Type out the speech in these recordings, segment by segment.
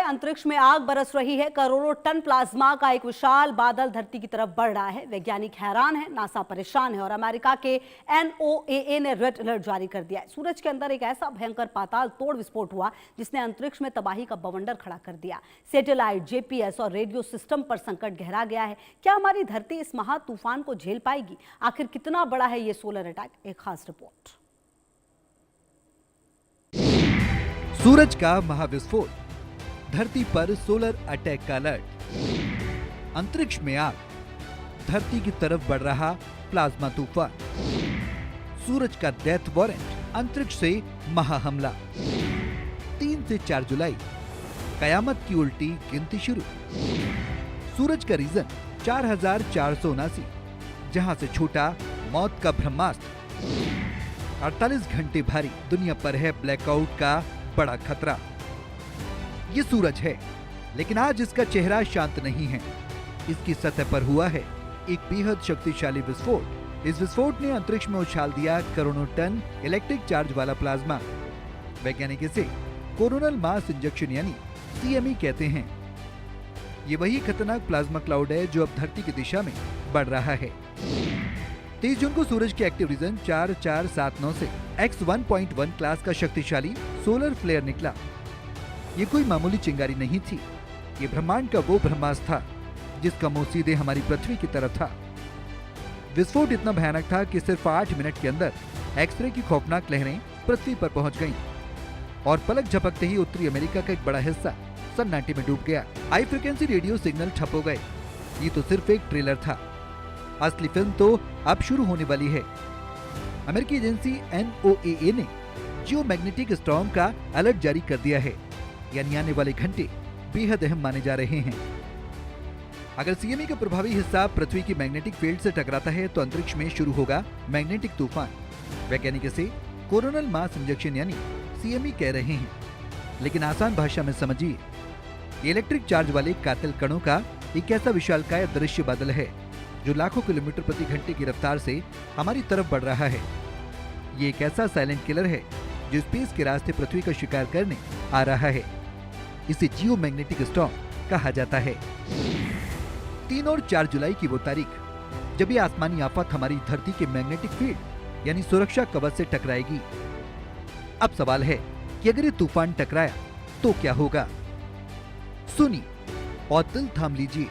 अंतरिक्ष में आग बरस रही है। करोड़ों टन प्लाज्मा का एक विशाल बादल धरती की तरफ बढ़ रहा है। वैज्ञानिक हैरान है, नासा परेशान है और अमेरिका के NOAA ने रेड अलर्ट जारी कर दिया है। सूरज के अंदर एक ऐसा भयंकर पाताल तोड़ विस्फोट हुआ जिसने अंतरिक्ष में तबाही का बवंडर खड़ा कर दिया। सैटेलाइट, GPS और रेडियो सिस्टम पर संकट गहरा गया है। क्या हमारी धरती इस महा तूफान को झेल पाएगी? आखिर कितना बड़ा है ये सोलर अटैक? एक खास रिपोर्ट। सूरज का महाविस्फोट, धरती पर सोलर अटैक का अलर्ट, अंतरिक्ष में आग, धरती की तरफ बढ़ रहा प्लाज्मा तूफान, सूरज का डेथ वारंट, अंतरिक्ष से महा हमला। 3 से 4 जुलाई, कयामत की उल्टी गिनती शुरू। सूरज का रीजन 4479, जहां से छोटा मौत का ब्रह्मास्त्र। 48 घंटे भारी, दुनिया पर है ब्लैकआउट का बड़ा खतरा। ये सूरज है, लेकिन आज इसका चेहरा शांत नहीं है। इसकी सतह पर हुआ है एक बेहद शक्तिशाली विस्फोट। इस विस्फोट ने अंतरिक्ष में उछाल दिया करोड़ों टन इलेक्ट्रिक चार्ज वाला प्लाज्मा। वैज्ञानिक इसे कोरोनल मास इंजेक्शन यानी CME कहते हैं। ये वही खतरनाक प्लाज्मा क्लाउड है जो अब धरती की दिशा में बढ़ रहा है। 23 जून को सूरज के एक्टिव रीजन 4479 से X1.1 क्लास का शक्तिशाली सोलर फ्लेयर निकला। ये कोई मामूली चिंगारी नहीं थी, ये ब्रह्मांड का वो ब्रह्मास्त्र था जिसका मुंह सीधे हमारी पृथ्वी की तरफ था। विस्फोट इतना भयानक था कि सिर्फ 8 मिनट के अंदर एक्सरे की खौफनाक लहरें पृथ्वी पर पहुंच गईं और पलक झपकते ही उत्तरी अमेरिका का एक बड़ा हिस्सा सन्नाटे में डूब गया। हाई फ्रिक्वेंसी रेडियो सिग्नल ठप हो गए। ये तो सिर्फ एक ट्रेलर था, असली फिल्म तो अब शुरू होने वाली है। अमेरिकी एजेंसी NOAA ने जियोमैग्नेटिक स्टॉर्म का अलर्ट जारी कर दिया है, यानी आने वाले घंटे बेहद अहम माने जा रहे हैं। अगर CME का प्रभावी हिस्सा पृथ्वी की मैग्नेटिक फील्ड से टकराता है तो अंतरिक्ष में शुरू होगा मैग्नेटिक तूफान। वैज्ञानिक इसे कोरोनल मास इंजेक्शन यानी CME कह रहे हैं, लेकिन आसान भाषा में समझिए, इलेक्ट्रिक चार्ज वाले कातिल कणों का एक ऐसा विशालकाय दृश्य बादल है जो लाखों किलोमीटर प्रति घंटे की रफ्तार से हमारी तरफ बढ़ रहा है। ये एक ऐसा साइलेंट किलर है जो स्पेस के रास्ते पृथ्वी का शिकार करने आ रहा है। इसे जियोमैग्नेटिक स्टॉर्म कहा जाता है। 3 और 4 जुलाई की वो तारीख जब ये आसमानी आफत हमारी धरती के मैग्नेटिक फील्ड यानी सुरक्षा कवच से टकराएगी। अब सवाल है कि अगर ये तूफान टकराया तो क्या होगा? सुनिए और दिल थाम लीजिए।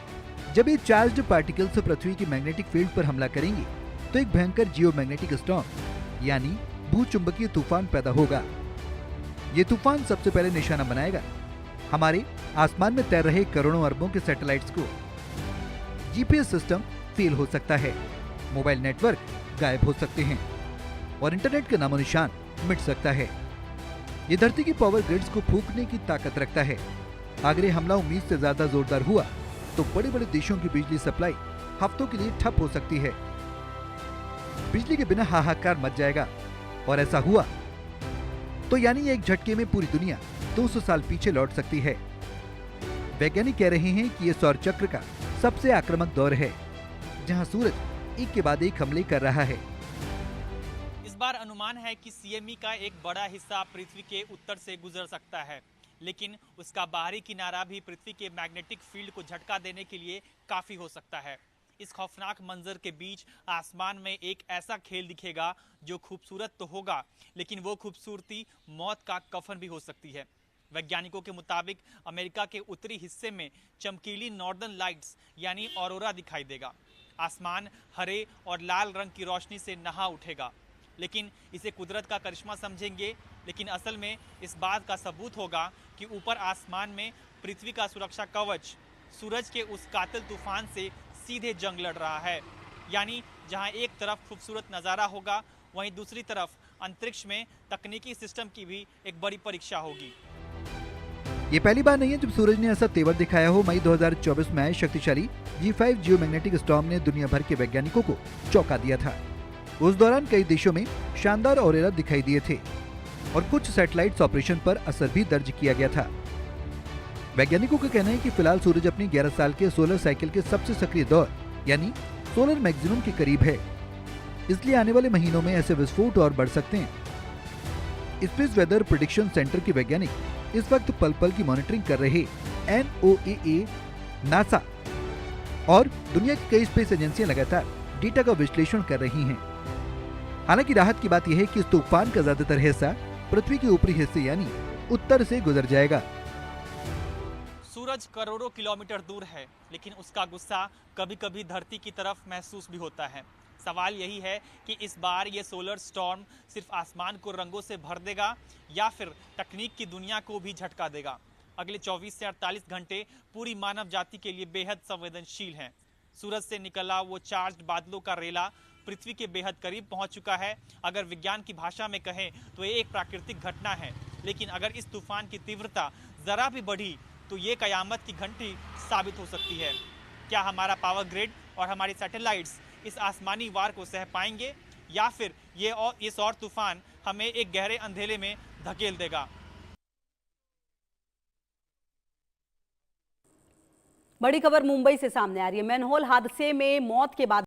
जब ये चार्ज्ड पार्टिकल्स पृथ्वी की मैग्नेटिक फील्ड पर हमला करेंगे तो एक भयंकर जियोमैग्नेटिक स्टॉर्म यानी भूचुंबकीय तूफान पैदा होगा। ये तूफान सबसे पहले निशाना बनाएगा हमारे आसमान में तैर रहे करोड़ों अरबों के सैटेलाइट्स को। GPS सिस्टम फेल हो सकता है, मोबाइल नेटवर्क गायब हो सकते हैं और इंटरनेट का नामो निशान मिट सकता है। ये धरती की पावर ग्रिड्स को फूंकने की ताकत रखता है। अगर ये हमला उम्मीद से ज्यादा जोरदार हुआ तो बड़े बड़े देशों की बिजली सप्लाई हफ्तों के लिए ठप हो सकती है। बिजली के बिना हाहाकार मच जाएगा और ऐसा हुआ तो यानी एक झटके में पूरी दुनिया 200 साल पीछे लौट सकती है। वैज्ञानिक कह रहे हैं कि यह सौर चक्र का सबसे आक्रामक दौर है जहां सूरज एक के बाद एक हमले कर रहा है। इस बार अनुमान है कि CME का एक बड़ा हिस्सा पृथ्वी के उत्तर से गुजर सकता है, लेकिन उसका बाहरी किनारा भी पृथ्वी के मैग्नेटिक फील्ड को झटका देने के लिए काफी हो सकता है। इस खौफनाक मंजर के बीच आसमान में एक ऐसा खेल दिखेगा जो खूबसूरत तो होगा, लेकिन वो खूबसूरती मौत का कफन भी हो सकती है। वैज्ञानिकों के मुताबिक अमेरिका के उत्तरी हिस्से में चमकीली नॉर्दर्न लाइट्स यानी ऑरोरा दिखाई देगा। आसमान हरे और लाल रंग की रोशनी से नहा उठेगा, लेकिन इसे कुदरत का करिश्मा समझेंगे, लेकिन असल में इस बात का सबूत होगा कि ऊपर आसमान में पृथ्वी का सुरक्षा कवच सूरज के उस कातिल तूफान से सीधे जंग लड़ रहा है। यानी जहां एक तरफ खूबसूरत नज़ारा होगा, वहीं दूसरी तरफ अंतरिक्ष में तकनीकी सिस्टम की भी एक बड़ी परीक्षा होगी। ये पहली बार नहीं है जब सूरज ने ऐसा तेवर दिखाया हो। मई 2024 में आए शक्तिशाली G5 जियोमैग्नेटिक स्टॉर्म ने दुनिया भर के वैज्ञानिकों को चौंका दिया था। उस दौरान कई देशों में शानदार ऑरोरा दिखाई दिए थे और कुछ सैटेलाइट्स ऑपरेशन पर असर भी दर्ज किया गया था। वैज्ञानिकों का कहना है कि फिलहाल सूरज अपनी 11 साल के सोलर साइकिल के सबसे सक्रिय दौर यानी सोलर मैक्सिमम के करीब है, इसलिए आने वाले महीनों में ऐसे विस्फोट और बढ़ सकते हैं। स्पेस वेदर प्रेडिक्शन सेंटर के वैज्ञानिक इस वक्त पल पल की मॉनिटरिंग कर रहे NOAA, नासा और दुनिया की कई स्पेस एजेंसियां लगातार डेटा का विश्लेषण कर रही हैं। हालांकि राहत की बात यह है कि इस तूफान का ज्यादातर हिस्सा पृथ्वी के ऊपरी हिस्से यानी उत्तर से गुजर जाएगा। सूरज करोड़ों किलोमीटर दूर है, लेकिन उसका गुस्सा कभी कभी धरती की तरफ महसूस भी होता है। सवाल यही है कि इस बार ये सोलर स्टॉर्म सिर्फ आसमान को रंगों से भर देगा या फिर तकनीक की दुनिया को भी झटका देगा। अगले 24 से 48 घंटे पूरी मानव जाति के लिए बेहद संवेदनशील हैं। सूरज से निकला वो चार्ज्ड बादलों का रेला पृथ्वी के बेहद करीब पहुंच चुका है। अगर विज्ञान की भाषा में कहें तो ये एक प्राकृतिक घटना है, लेकिन अगर इस तूफान की तीव्रता जरा भी बढ़ी तो ये कयामत की घंटी साबित हो सकती है। क्या हमारा पावर ग्रिड और हमारी सैटेलाइट्स इस आसमानी वार को सह पाएंगे या फिर इस और तूफान हमें एक गहरे अंधेरे में धकेल देगा? बड़ी खबर मुंबई से सामने आ रही है। मैनहोल हादसे में मौत के बाद